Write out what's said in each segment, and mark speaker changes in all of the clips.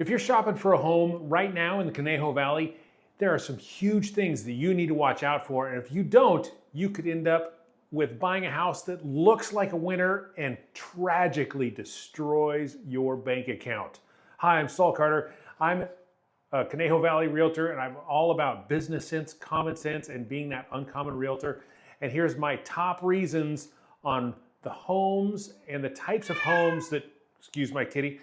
Speaker 1: If you're shopping for a home right now in the Conejo Valley, there are some huge things that you need to watch out for. And if you don't, you could end up with buying a house that looks like a winner and tragically destroys your bank account. Hi, I'm Saul Carter. I'm a Conejo Valley Realtor, and I'm all about business sense, common sense, and being that uncommon realtor. And here's my top reasons on the homes and the types of homes that, excuse my kitty,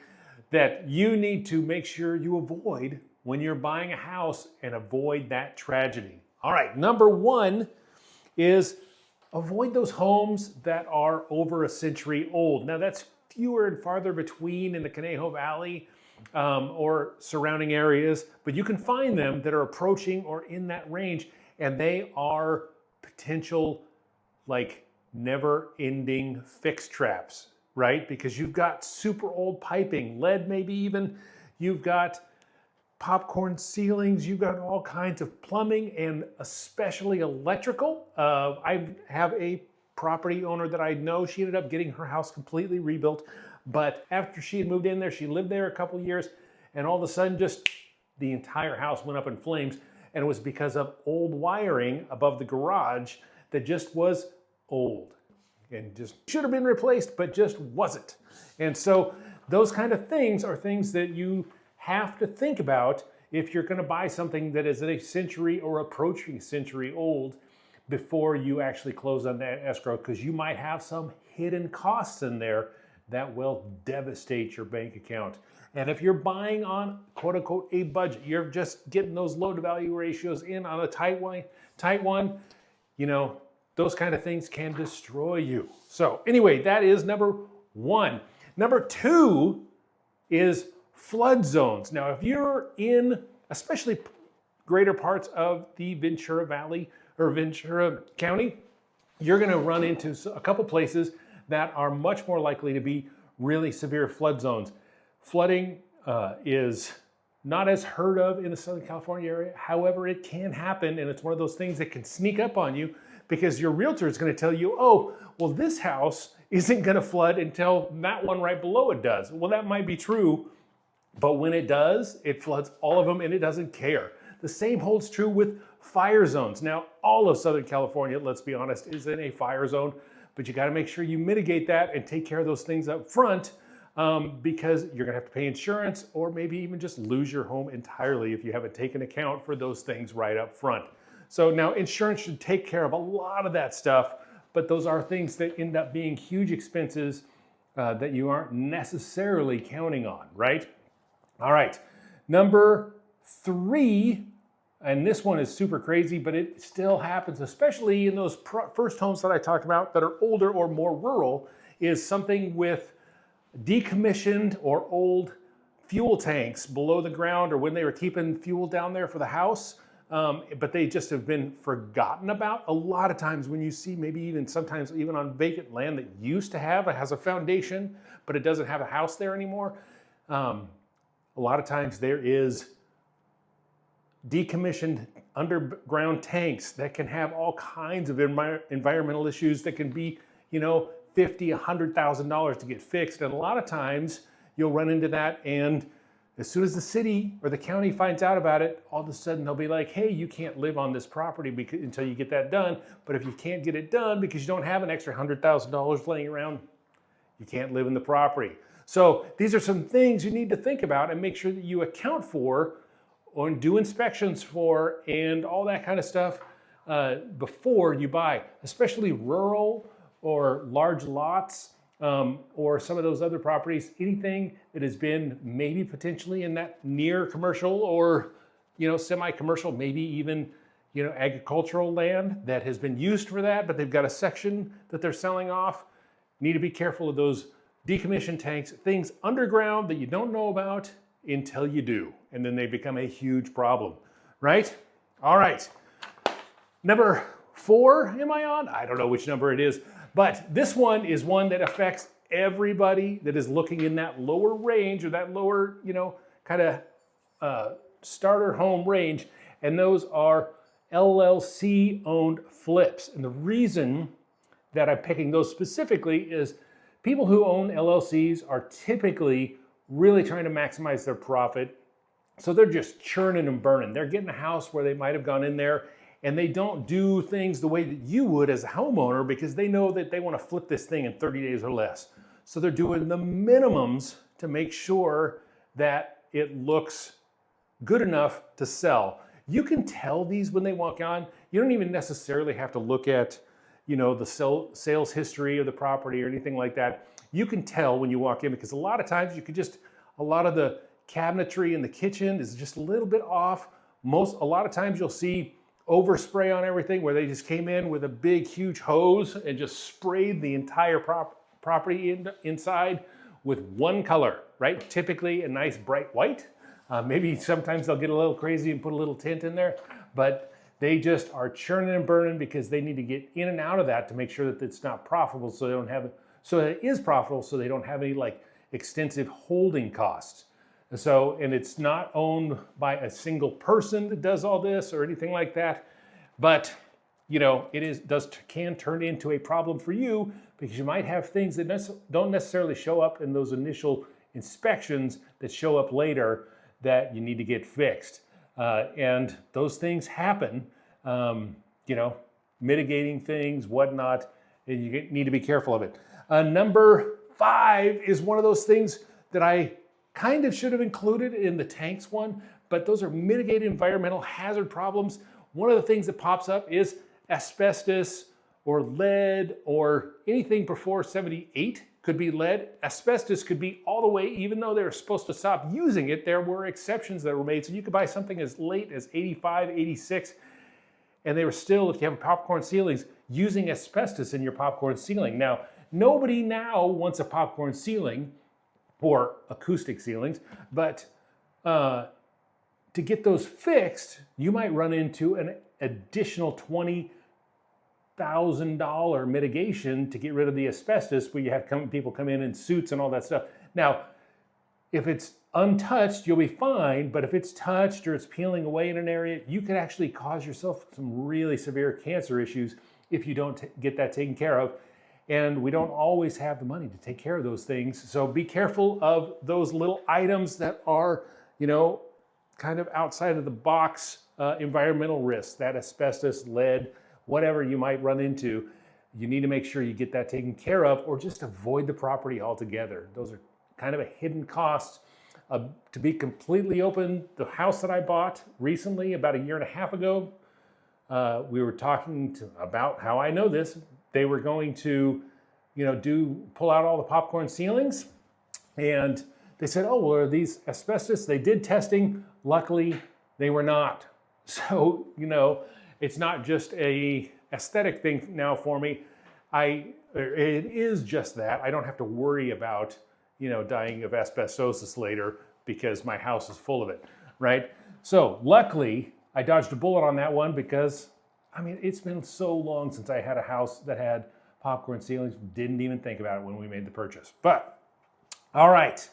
Speaker 1: that you need to make sure you avoid when you're buying a house and avoid that tragedy. All right, number one is avoid those homes that are over a century old. Now that's fewer and farther between in the Conejo Valley or surrounding areas, but you can find them that are approaching or in that range, and they are potential like never-ending fix traps, right? Because you've got super old piping, lead maybe even, you've got popcorn ceilings, you've got all kinds of plumbing and especially electrical. I have a property owner that I know, she ended up getting her house completely rebuilt, but after she had moved in there, she lived there a couple years, and all of a sudden just the entire house went up in flames, and it was because of old wiring above the garage that just was old and just should have been replaced, but just wasn't. And so those kind of things are things that you have to think about if you're going to buy something that is a century or approaching century old before you actually close on that escrow, because you might have some hidden costs in there that will devastate your bank account. And if you're buying on quote unquote a budget, you're just getting those loan to value ratios in on a tight one, you know, those kind of things can destroy you. So anyway, that is number one. Number two is flood zones. Now, if you're in especially greater parts of the Ventura Valley or Ventura County, you're going to run into a couple places that are much more likely to be really severe flood zones. Flooding is not as heard of in the Southern California area. However, it can happen, and it's one of those things that can sneak up on you because your realtor is going to tell you, oh, well, this house isn't going to flood until that one right below it does. Well, that might be true, but when it does, it floods all of them and it doesn't care. The same holds true with fire zones. Now, all of Southern California, let's be honest, is in a fire zone, but you got to make sure you mitigate that and take care of those things up front because you're going to have to pay insurance or maybe even just lose your home entirely if you haven't taken account for those things right up front. So now insurance should take care of a lot of that stuff, but those are things that end up being huge expenses that you aren't necessarily counting on, right? All right, number three, and this one is super crazy, but it still happens, especially in those first homes that I talked about that are older or more rural, is something with decommissioned or old fuel tanks below the ground, or when they were keeping fuel down there for the house, but they just have been forgotten about. A lot of times when you see, maybe even sometimes even on vacant land that used to have, it has a foundation, but it doesn't have a house there anymore. A lot of times there is decommissioned underground tanks that can have all kinds of environmental issues that can be, you know, $50,000, $100,000 to get fixed. And a lot of times you'll run into that, and as soon as the city or the county finds out about it, all of a sudden they'll be like, hey, you can't live on this property until you get that done. But if you can't get it done because you don't have an extra $100,000 laying around, you can't live in the property. So these are some things you need to think about and make sure that you account for and do inspections for and all that kind of stuff before you buy, especially rural or large lots or some of those other properties. Anything that has been maybe potentially in that near commercial or, you know, semi-commercial, maybe even, you know, agricultural land that has been used for that, but they've got a section that they're selling off. Need to be careful of those decommissioned tanks, things underground that you don't know about until you do, and then they become a huge problem, right? All right, number four, am I on? I don't know which number it is, but this one is one that affects everybody that is looking in that lower range or that lower, you know, kind of starter home range, and those are LLC owned flips. And the reason that I'm picking those specifically is people who own LLCs are typically really trying to maximize their profit. So they're just churning and burning. They're getting a house where they might have gone in there and they don't do things the way that you would as a homeowner because they know that they want to flip this thing in 30 days or less. So they're doing the minimums to make sure that it looks good enough to sell. You can tell these when they walk on. You don't even necessarily have to look at, the sales history of the property or anything like that. You can tell when you walk in because a lot of times a lot of the cabinetry in the kitchen is just a little bit off. A lot of times you'll see overspray on everything where they just came in with a big, huge hose and just sprayed the entire property inside with one color, right? Typically a nice bright white. Maybe sometimes they'll get a little crazy and put a little tint in there, but they just are churning and burning because they need to get in and out of that to make sure that it's not profitable, so that it is profitable, so they don't have any like extensive holding costs. And it's not owned by a single person that does all this or anything like that, but can turn into a problem for you because you might have things that don't necessarily show up in those initial inspections that show up later that you need to get fixed. And those things happen, mitigating things, whatnot, and you need to be careful of it. Number 5 is one of those things that I kind of should have included in the tanks one, but those are mitigated environmental hazard problems. One of the things that pops up is asbestos or lead or anything before 78 could be lead. Asbestos could be all the way, even though they were supposed to stop using it, there were exceptions that were made. So you could buy something as late as 85, 86, and they were still, if you have popcorn ceilings, using asbestos in your popcorn ceiling. Now, nobody now wants a popcorn ceiling or acoustic ceilings, but to get those fixed, you might run into an additional $20,000 mitigation to get rid of the asbestos, where you have people come in suits and all that stuff. Now, if it's untouched, you'll be fine, but if it's touched or it's peeling away in an area, you could actually cause yourself some really severe cancer issues if you don't get that taken care of. And we don't always have the money to take care of those things. So be careful of those little items that are, kind of outside of the box environmental risks, that asbestos, lead, whatever you might run into. You need to make sure you get that taken care of or just avoid the property altogether. Those are kind of a hidden cost. To be completely open, the house that I bought recently, about a year and a half ago, we were talking about how I know this. They were going to, pull out all the popcorn ceilings, and they said, "Oh, well, are these asbestos?" They did testing. Luckily, they were not. So, it's not just a aesthetic thing now for me. It is just that. I don't have to worry about, dying of asbestosis later because my house is full of it, right? So luckily, I dodged a bullet on that one because it's been so long since I had a house that had popcorn ceilings. Didn't even think about it when we made the purchase. But, all right.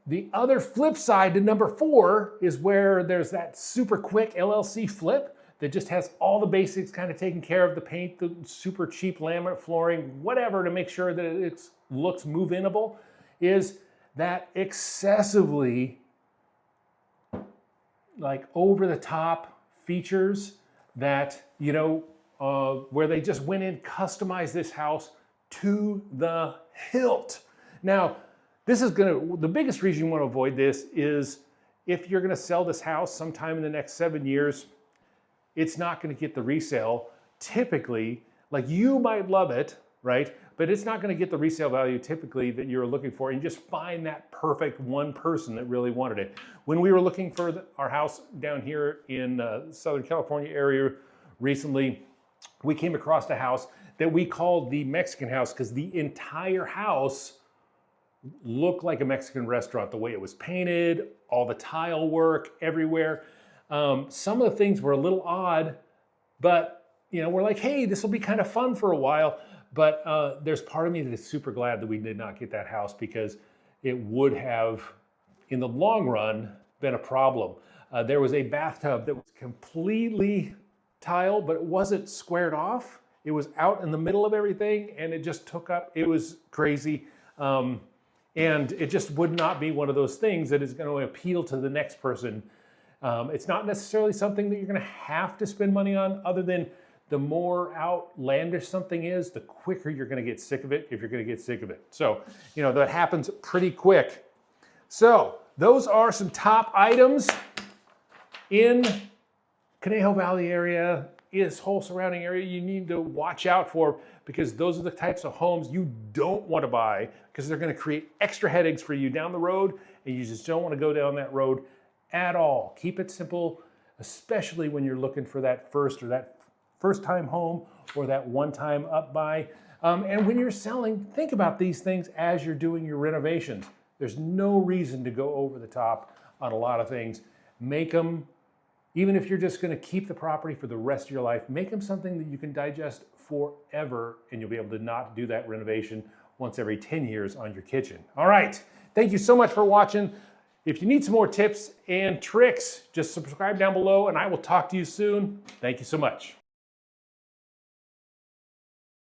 Speaker 1: The other flip side to number 4 is where there's that super quick LLC flip that just has all the basics kind of taken care of, the paint, the super cheap laminate flooring, whatever, to make sure that it looks move-inable, is that excessively like over-the-top features that, where they just went in, customized this house to the hilt. Now, the biggest reason you want to avoid this is if you're going to sell this house sometime in the next 7 years, it's not going to get the resale. Typically, like, you might love it, right? But it's not going to get the resale value typically that you're looking for, and just find that perfect one person that really wanted it. When we were looking for our house down here in Southern California area recently, we came across a house that we called the Mexican house because the entire house looked like a Mexican restaurant. The way it was painted, all the tile work everywhere. Some of the things were a little odd, but we're like, hey, this will be kind of fun for a while. But there's part of me that is super glad that we did not get that house, because it would have, in the long run, been a problem. There was a bathtub that was completely tile, but it wasn't squared off. It was out in the middle of everything, and it just took up. It was crazy. And it just would not be one of those things that is going to appeal to the next person. It's not necessarily something that you're going to have to spend money on, other than the more outlandish something is, the quicker you're going to get sick of it if you're going to get sick of it. So, that happens pretty quick. So, those are some top items in Conejo Valley area, this whole surrounding area you need to watch out for, because those are the types of homes you don't want to buy, because they're going to create extra headaches for you down the road, and you just don't want to go down that road at all. Keep it simple, especially when you're looking for that first time home or that one-time up buy. And when you're selling, think about these things as you're doing your renovations. There's no reason to go over the top on a lot of things. Make them, even if you're just going to keep the property for the rest of your life, make them something that you can digest forever, and you'll be able to not do that renovation once every 10 years on your kitchen. All right, thank you so much for watching. If you need some more tips and tricks, just subscribe down below, and I will talk to you soon. Thank you so much.